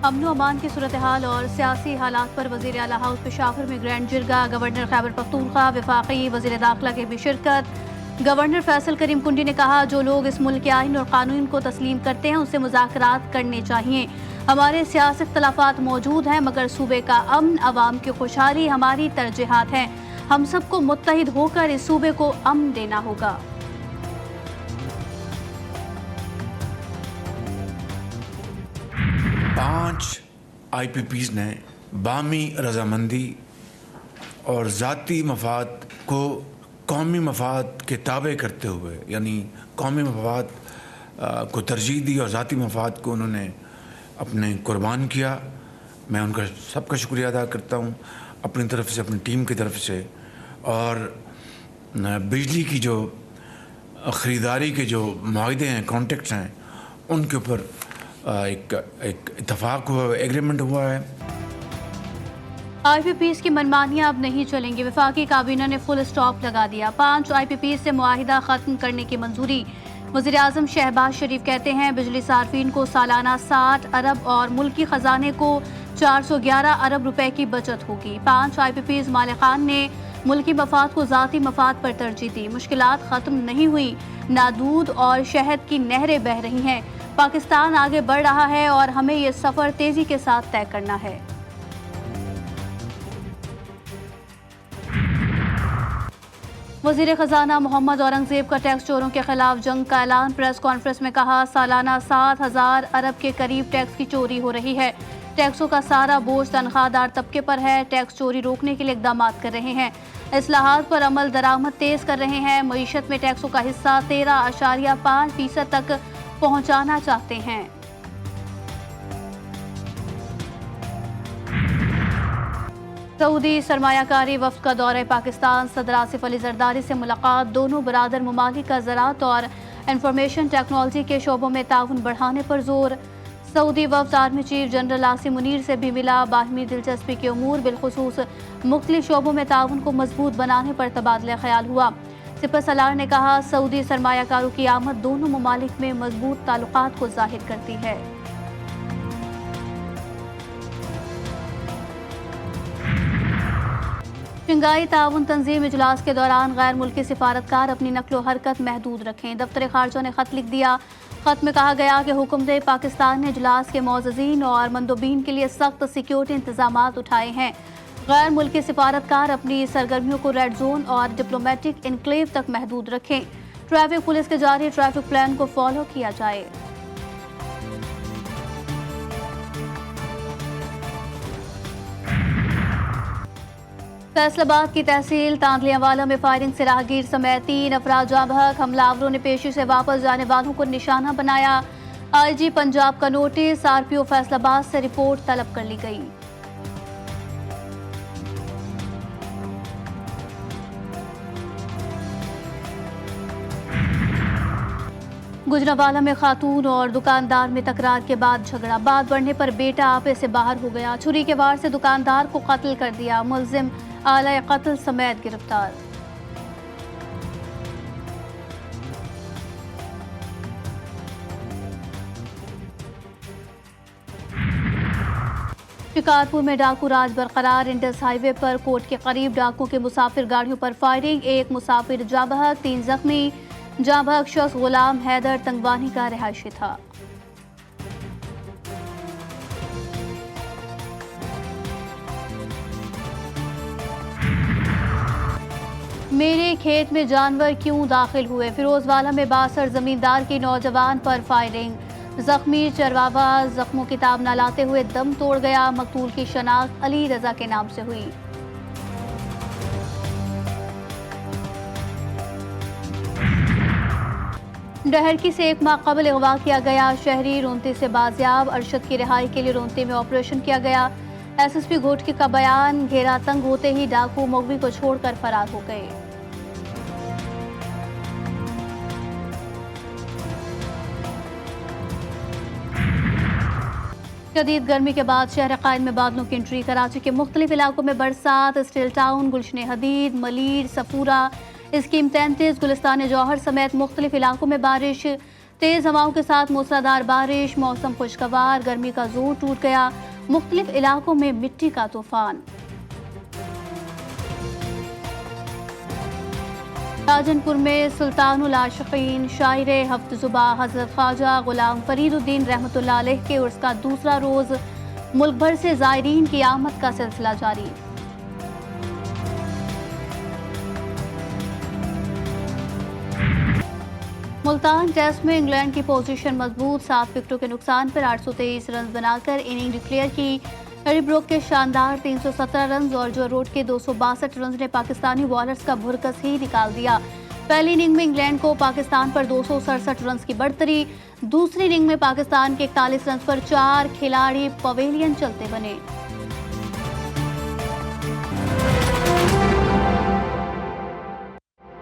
अमन अमान की सूरत हाल और सियासी हालात पर वज़ीर आला हाउस पेशावर में ग्रैंड जिरगा, गवर्नर खैबर पख्तूनख्वा, वफाकी वज़ीर दाखिला की भी शिरकत। गवर्नर फैसल करीम कुंडी ने कहा, जो लोग इस मुल्क के आइन और कानून को तस्लीम करते हैं उससे मुज़ाकरात करने चाहिए। हमारे सियासी इख्तलाफात मौजूद हैं मगर सूबे का अमन, अवाम की खुशहाली हमारी तरजीहात हैं। हम सबको मुत्तहिद होकर इस सूबे को अमन देना होगा। 5 IPPs ने बामी रजामंदी और ज़ाती मफाद को कौमी मफाद के ताबे करते हुए, यानी कौमी मफाद को तरजीह दी और ज़ाती मफाद को उन्होंने अपने कुर्बान किया। मैं उनका सबका शुक्रिया अदा करता हूँ अपनी तरफ से, अपनी टीम की तरफ से। और बिजली की जो ख़रीदारी के जो मुआहदे हैं, कॉन्ट्रैक्ट्स हैं, उनके ऊपर एक इत्तफाक हुआ, एग्रीमेंट हुआ है। IPPs की मनमानियां अब नहीं चलेंगी, वफाकी काबीना ने फुल स्टॉप लगा दिया। 5 IPPs से मुआहिदा ख़त्म करने की मंजूरी। वज़ीर आज़म शहबाज शरीफ कहते हैं, बिजली सार्फिन को सालाना 60 अरब और मुल्की ख़जाने को 411 अरब रुपए की बचत होगी। 5 IPPs मालिकान ने मुल्की मफाद को ज़ाती मफाद पर तरजीह दी। मुश्किलात ख़त्म नहीं हुई, ना दूध और शहद की नहरें बह रही हैं। पाकिस्तान आगे बढ़ रहा है और हमें ये सफ़र तेज़ी के साथ तय करना है। वज़ीर ख़जाना मोहम्मद औरंगज़ेब का टैक्स चोरों के खिलाफ जंग का ऐलान। प्रेस कॉन्फ्रेंस में कहा, सालाना 7,000 अरब के करीब टैक्स की चोरी हो रही है। टैक्सों का सारा बोझ तनख्वाहदार तबके पर है। टैक्स चोरी रोकने के लिए इक़दाम कर रहे हैं। इस्लाहात पर अमल दरामद तेज़ कर रहे हैं। मईशत में टैक्सों का हिस्सा 13.5% तक पहुँचाना चाहते हैं। सऊदी सरमायाकारी वफ़द का दौरा पाकिस्तान। सदर आसिफ अली जरदारी से मुलाकात। दोनों बरादर ममालिक का ज़राअत और इंफॉर्मेशन टेक्नोलॉजी के शोबों में ताउन बढ़ाने पर जोर। सऊदी वफ़द army chief general Asim Munir से भी मिला। बाहमी दिलचस्पी के उमूर बिलखुसूस मुख्तलिफ शोबों में ताउन को मजबूत बनाने पर तबादला ख्याल हुआ। सिपह सलार ने कहा, सऊदी सरमायाकारों की आमद दोनों ममालिक में मजबूत ताल्लुकात को जाहिर करती है। शंघाई ताउन तंजीम इजलास के दौरान गैर मुल्की सिफारतकार अपनी नकलो हरकत महदूद रखें। दफ्तर खारजा ने खत लिख दिया। खत में कहा गया कि हुक्मदेह पाकिस्तान ने इजलास के मौज़ज़ीन और मंदोबीन के लिए सख्त सिक्योरिटी इंतजामात उठाए हैं। गैर मुल्की सिफारतकार अपनी सरगर्मियों को रेड जोन और डिप्लोमेटिक इनक्लेव तक महदूद रखें। ट्रैफिक पुलिस के जारी ट्रैफिक प्लान को फॉलो किया जाए। फैसलाबाद की तहसील तांदलियावाला में फायरिंग से राहगीर समेत 3 अफराद जाँ बहक। हमलावरों ने पेशी से वापस जाने वालों को निशाना बनाया। IG पंजाब का नोटिस। RPO फैसलाबाद से रिपोर्ट तलब कर ली गई। गुजरांवाला में खातून और दुकानदार में तकरार के बाद झगड़ा। बात बढ़ने पर बेटा आपे से बाहर हो गया। छुरी के वार से दुकानदार को कत्ल कर दिया। मुलजिम आला कत्ल समेत गिरफ्तार। शिकारपुर में डाकू राज बरकरार। इंडस हाईवे पर कोट के करीब डाकुओं के मुसाफिर गाड़ियों पर फायरिंग। 1 मुसाफिर जाँ बहक, 3 जख्मी। जाँ बहक शख्स गुलाम हैदर तंगवानी का रिहायशी था। मेरे खेत में जानवर क्यों दाखिल हुए। फिरोजवाला में बासर जमींदार की नौजवान पर फायरिंग। जख्मी चरवावा जख्मों की ताब न लाते हुए दम तोड़ गया। मकतूल की शनाख्त अली रजा के नाम से हुई। डहरकी से 1 माह कबल अगवा किया गया शहरी रोंते से बाजियाब। अरशद की रिहाई के लिए रोंते में ऑपरेशन किया गया। SSP घोटकी का बयान, घेरा तंग होते ही डाकू मगवी को छोड़कर फरार हो गए। शदीद गर्मी के बाद शहर कायद में बादलों की एंट्री। कराची के मुख्तलिफ इलाकों में बरसात। स्टील टाउन, गुलशन हदीद, मलीर, सफूरा, स्कीम 33, गुलिस्तान जौहर समेत मुख्तलिफ इलाकों में बारिश। तेज हवाओं के साथ मूसलाधार बारिश, मौसम खुशगवार, गर्मी का जोर टूट गया, मुख्तलिफ इलाकों में मिट्टी का तूफान। राजनपुर में सुल्तानुल आशिकीन शायर हफ्त जुबा हजरत ख्वाजा गुलाम फरीदुद्दीन रहमतुल्लाह अलैह के उर्स का दूसरा रोज, मुल्क भर से जायरीन की आमद का सिलसिला जारी। मुल्तान टेस्ट में इंग्लैंड की पोजीशन मजबूत, 7 विकेटों के नुकसान पर 823 रन बनाकर इनिंग डिक्लेयर की। हैरी ब्रूक के शानदार 317 रन और जो रूट के 262 रन ने पाकिस्तानी बॉलर्स का भुरकस ही निकाल दिया। पहली इनिंग में इंग्लैंड को पाकिस्तान पर 267 रन की बढ़तरी, दूसरी इनिंग में पाकिस्तान के 41 रन पर 4 खिलाड़ी पवेलियन चलते बने।